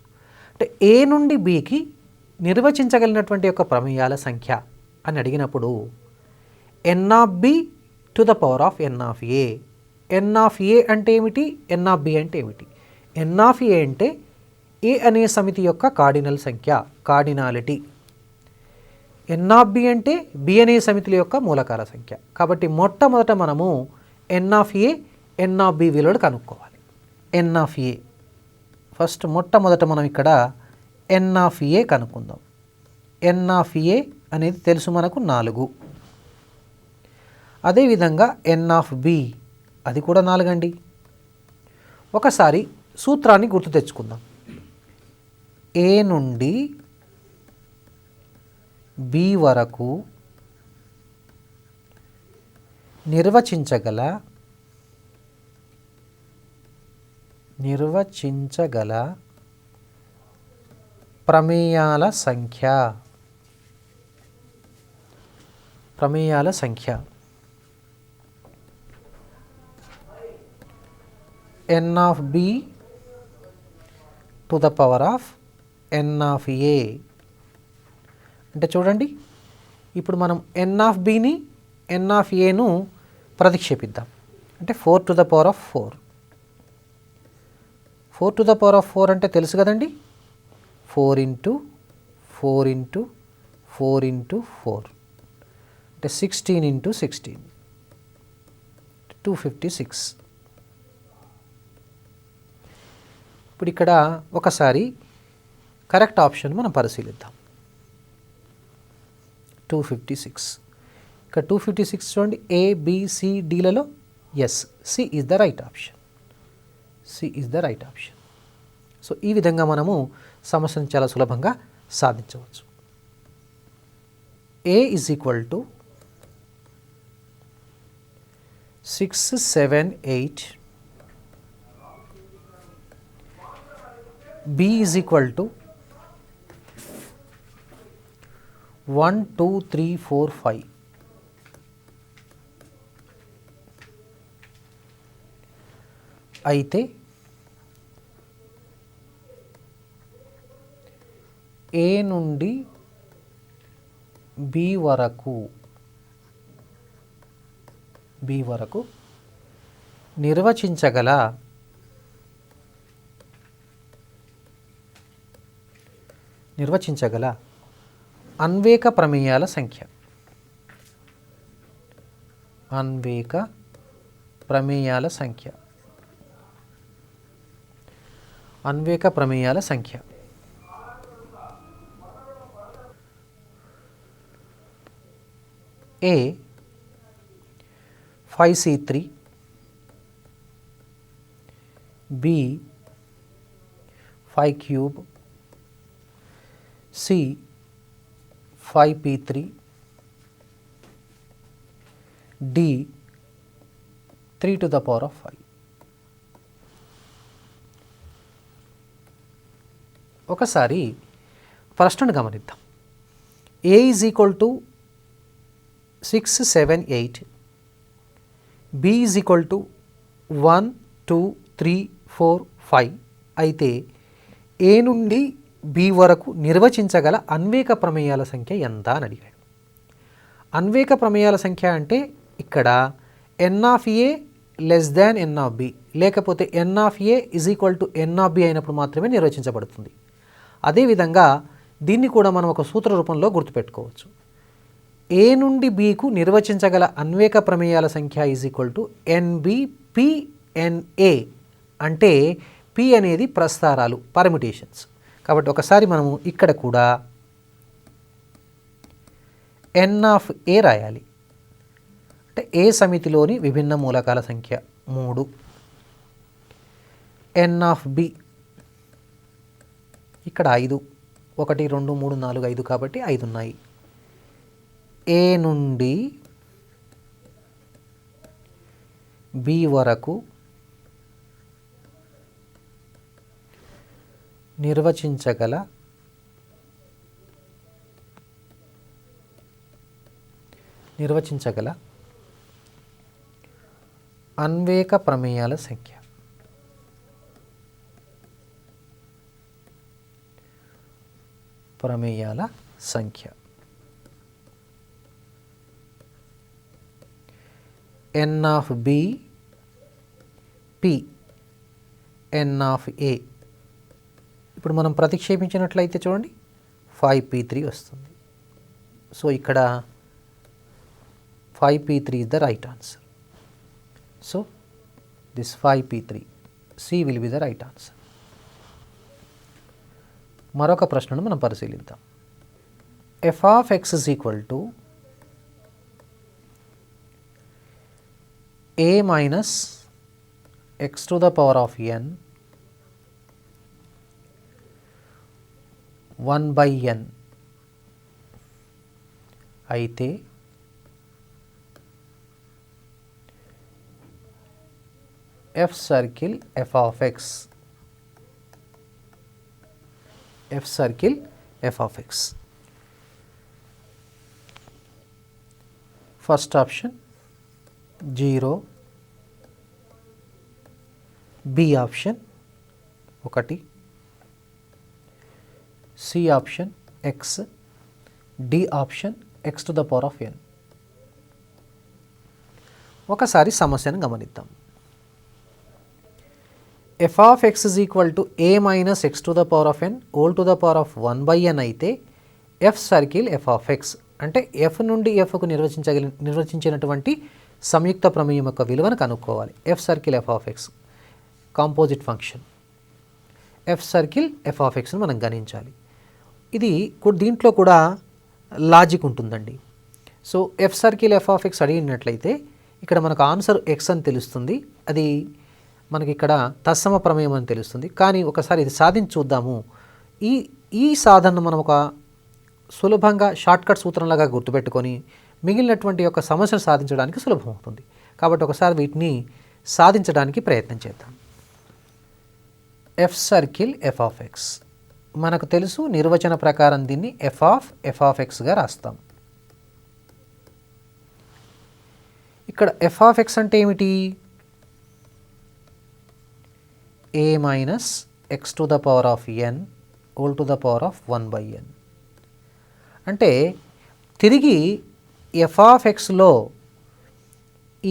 అంటే ఏ నుండి బికి నిర్వచించగలిగినటువంటి యొక్క ప్రమేయాల సంఖ్య అని అడిగినప్పుడు n of b to the power of n of a. N of a అంటే ఏమిటి, ఎన్ ఆఫ్ బి అంటే ఏమిటి? ఎన్ ఆఫ్ ఏ అంటే ఏ అనే సమితి యొక్క కార్డినల్ సంఖ్య, కార్డినాలిటీ. ఎన్ ఆఫ్ బి అంటే బి అనే సమితుల యొక్క మూలకాల సంఖ్య. కాబట్టి మొట్టమొదట మనము n of a, n of b విలువలు కనుక్కోవాలి. ఎన్ ఆఫ్ ఏ ఫస్ట్ మొట్టమొదట మనం ఇక్కడ ఎన్ ఆఫ్ ఏ కనుక్కుందాం. ఎన్ ఆఫ్ ఏ అనేది తెలుసు మనకు 4. అదేవిధంగా ఎన్ ఆఫ్ బి అది కూడా 4 అండి. ఒకసారి సూత్రాన్ని గుర్తు తెచ్చుకుందాం. ఏ నుండి బి వరకు నిర్వచించగల ప్రమేయాల సంఖ్య n of b to the power of n of a. అంటే చూడండి, ఇప్పుడు మనం ఎన్ ఆఫ్ బిని ఎన్ ఆఫ్ ఏను ప్రతిక్షేపిద్దాం. అంటే 4 to the power of 4. 4 to the power of 4 అంటే తెలుసు కదండి, 4 ఇంటూ 4 ఇంటూ 4 ఇంటూ 4 అంటే 16 ఇంటూ 16 256. ఇప్పుడు ఇక్కడ ఒకసారి కరెక్ట్ ఆప్షన్ మనం పరిశీలిద్దాం. 256. ఇక్కడ 256 చూడండి, ఏ బి సి డీలలో yes, c is the right option. So ఈ విధంగా మనము సమస్యను చాలా సులభంగా సాధించవచ్చు. A is equal to 6, 7, 8. B is equal to 1, 2, 3, 4, 5. అయితే ఏ నుండి బి వరకు నిర్వచించగల అన్వేక ప్రమేయాల సంఖ్య ఏ 5C3, B 5³ C 5p3 D 3 to the power of 5. ఒకసారి ప్రశ్నను గమనిద్దాం. A is equal to 6, 7, 8. B is equal to 1, 2, 3, 4, 5. అయితే A నుండి B వరకు నిర్వచించగల అన్వేక ప్రమేయాల సంఖ్య ఎంత అని అడిగాడు. అన్వేక ప్రమేయాల సంఖ్య అంటే ఇక్కడ n of a less than n of b, లేకపోతే n of a is equal to n of b అయినప్పుడు మాత్రమే నిర్వచించబడుతుంది. అదేవిధంగా దీన్ని కూడా మనం ఒక సూత్ర రూపంలో గుర్తుపెట్టుకోవచ్చు. ఏ నుండి బికు నిర్వచించగల అన్వేక ప్రమేయాల సంఖ్య ఈజ్ ఈక్వల్ టు ఎన్బి పిఎన్ఏ. అంటే పి అనేది ప్రస్తారాలు, పర్మిటేషన్స్. కాబట్టి ఒకసారి మనము ఇక్కడ కూడా ఎన్ ఆఫ్ ఏ రాయాలి. అంటే ఏ సమితిలోని విభిన్న మూలకాల సంఖ్య 3. ఎన్ ఆఫ్ బి ఇక్కడ 5, 1, 2, 3, 4, 5 కాబట్టి 5 ఉన్నాయి. ఏ నుండి బి వరకు నిర్వచించగల అన్వేక ప్రమేయాల సంఖ్య ప్రమేయాల సంఖ్య. n of b p n of a. ఇప్పుడు మనం ప్రతిక్షేపించినట్లయితే చూడండి 5p3 వస్తుంది. సో ఇక్కడ 5p3 is the right answer. So this 5p3 C will be the right answer. మరొక ప్రశ్నను మనం పరిశీలిద్దాం. f of x is equal to a minus x to the power of n 1 by n అయితే f circle f of x, f circle f of x. First option 0, B option 1, C option x, D option x to the power of n. ఒకసారి సమస్యను గమనిద్దాం. f of x is equal to a minus x to the power of n whole to the power of 1 by n అయితే f circle f of x అంటే f నుండి fకు నిర్వచించినటువంటి సంయుక్త ప్రమేయం యొక్క విలువను కనుక్కోవాలి. f circle f of x composite function f circle f of xను మనం గణించాలి. ఇది దీంట్లో కూడా లాజిక్ ఉంటుందండి. So f circle f of x అడిగినట్లయితే ఇక్కడ మనకు ఆన్సర్ x అని తెలుస్తుంది. అది మనకి ఇక్కడ తత్సమ ప్రమేయం అని తెలుస్తుంది. కానీ ఒకసారి ఇది సాధించి చూద్దాము. ఈ సాధనను మనం ఒక సులభంగా షార్ట్కట్ సూత్రంలాగా గుర్తుపెట్టుకొని మిగిలినటువంటి యొక్క సమస్యను సాధించడానికి సులభం అవుతుంది. కాబట్టి ఒకసారి వీటిని సాధించడానికి ప్రయత్నం చేద్దాం. F circle f of X మనకు తెలుసు, నిర్వచన ప్రకారం దీన్ని ఎఫ్ ఆఫ్ ఎక్స్గా రాస్తాం. ఇక్కడ ఎఫ్ ఆఫ్ ఎక్స్ అంటే ఏమిటి? a minus x to the power of n whole to the power of 1 by n. అంటే తిరిగి f of xలో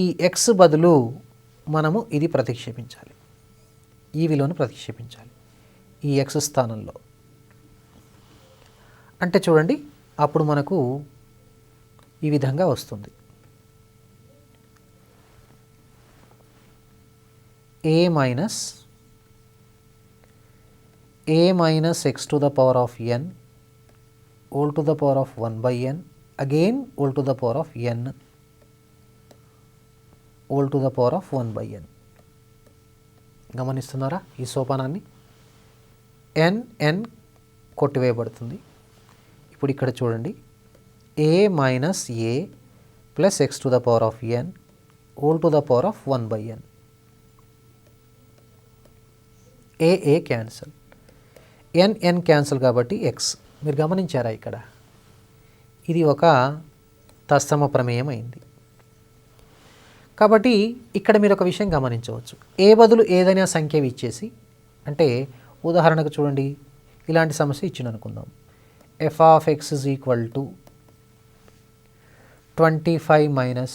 ఈ x బదులు మనము ఇది ప్రతిక్షేపించాలి, ఈ విలువను ప్రతిక్షేపించాలి ఈ x స్థానంలో. అంటే చూడండి అప్పుడు మనకు ఈ విధంగా వస్తుంది. a minus x to the power of n whole to the power of 1 by n again whole to the power of n whole to the power of 1 by n. గమనిస్తున్నారా ఈ సోపానాన్ని? n కొట్టివేయబడుతుంది. ఇప్పుడు ఇక్కడ చూడండి a minus a plus x to the power of n whole to the power of 1 by n. a cancel, n cancel కాబట్టి x. మీరు గమనించారా ఇక్కడ ఇది ఒక తత్సమ ప్రమేయం అయింది. కాబట్టి ఇక్కడ మీరు ఒక విషయం గమనించవచ్చు, ఏ బదులు ఏదైనా సంఖ్య ఇచ్చేసి, అంటే ఉదాహరణకు చూడండి ఇలాంటి సమస్య ఇచ్చింది అనుకుందాం. f of x is equal to 25 minus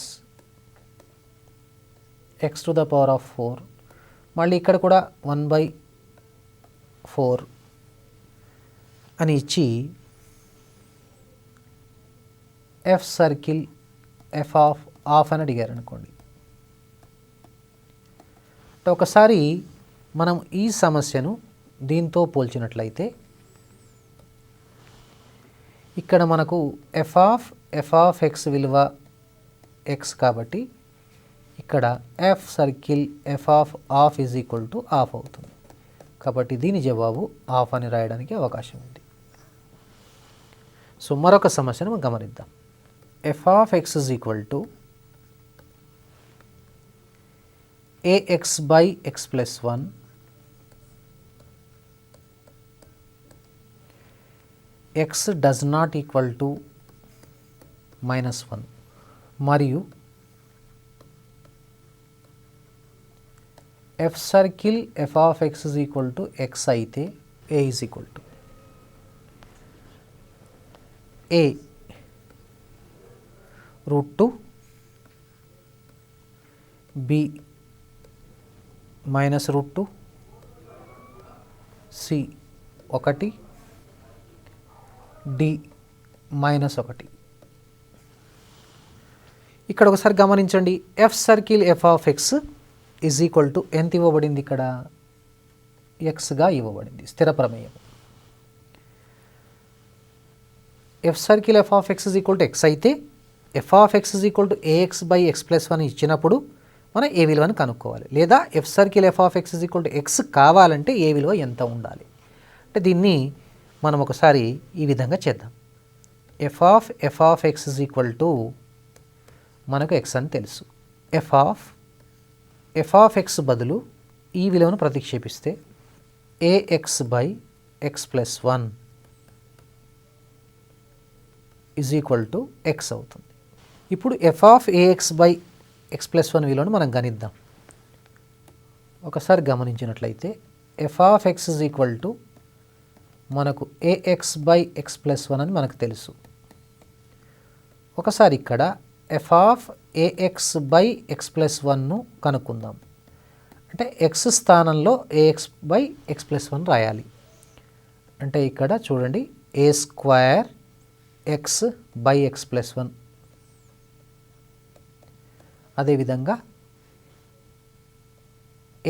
x to the power of 4, మళ్ళీ ఇక్కడ కూడా 1/4 అని ఇచ్చి ఎఫ్ సర్కిల్ ఎఫ్ ఆఫ్ అని అడిగారు అనుకోండి. ఒకసారి మనం ఈ సమస్యను దీంతో పోల్చినట్లయితే ఇక్కడ మనకు ఎఫ్ ఆఫ్ ఎక్స్ విలువ ఎక్స్ కాబట్టి ఇక్కడ F circle f of is equal to of అవుతుంది. కాబట్టి దీని జవాబు ఆఫ్ అని రాయడానికి అవకాశం ఉంది. సో మరొక సమస్యను మనం గమనిద్దాం. F of x is equal to ax by x plus 1 x does not equal to -1 మరియు f circle f of x is equal to x అయితే a is equal to. a √2 b -√2 c 1 d -1. ఇక్కడ ఒకసారి గమనించండి, f circle f of x is equal to ఎంత ఇవ్వబడింది, ఇక్కడ ఎక్స్గా ఇవ్వబడింది స్థిర ప్రమేయం. F circle f of x is equal to x అయితే f of x is equal to a x by x plus 1 ఇచ్చినప్పుడు మనం ఏ విలువను కనుక్కోవాలి. లేదా f circle f of x is equal to x కావాలంటే ఏ విలువ ఎంత ఉండాలి అంటే దీన్ని మనం ఒకసారి ఈ విధంగా చేద్దాం. F of x is equal to మనకు ఎక్స్ అని తెలుసు. ఎఫ్ ఆఫ్ ఎక్స్ బదులు ఈ విలువను ప్రతిక్షేపిస్తే a x by x plus 1 is equal to x అవుతుంది. ఇప్పుడు f of a x by x plus 1 విలువను మనం గణిద్దాం. ఒకసారి గమనించినట్లయితే f of x is equal to మనకు ఏఎక్స్ బై ఎక్స్ ప్లస్ 1 అని మనకు తెలుసు. ఒకసారి ఇక్కడ f of a x by x plus 1ను కనుక్కుందాం. అంటే ఎక్స్ స్థానంలో ఏఎక్స్ బై ఎక్స్ ప్లస్ 1 రాయాలి. అంటే ఇక్కడ చూడండి, a square x by x plus 1, అదేవిధంగా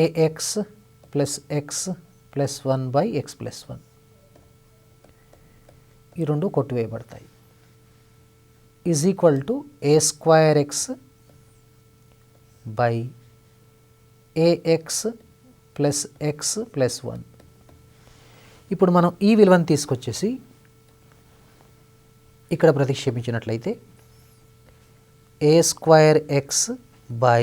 a x plus x plus 1 by x plus 1, ఈ రెండు కొట్టివేయబడతాయి. Is equal to a square x by a x plus x plus 1. ఇప్పుడు మనం ఈ విలువను తీసుకొచ్చేసి ఇక్కడ ప్రతిక్షేపించినట్లయితే a square x by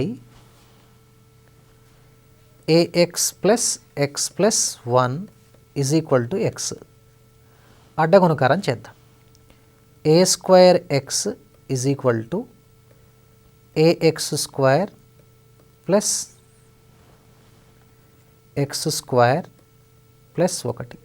a x plus x plus 1 is equal to x. అడ్డగుణకారం చేద్దాం. A square x is equal to a x square plus x square plus 1.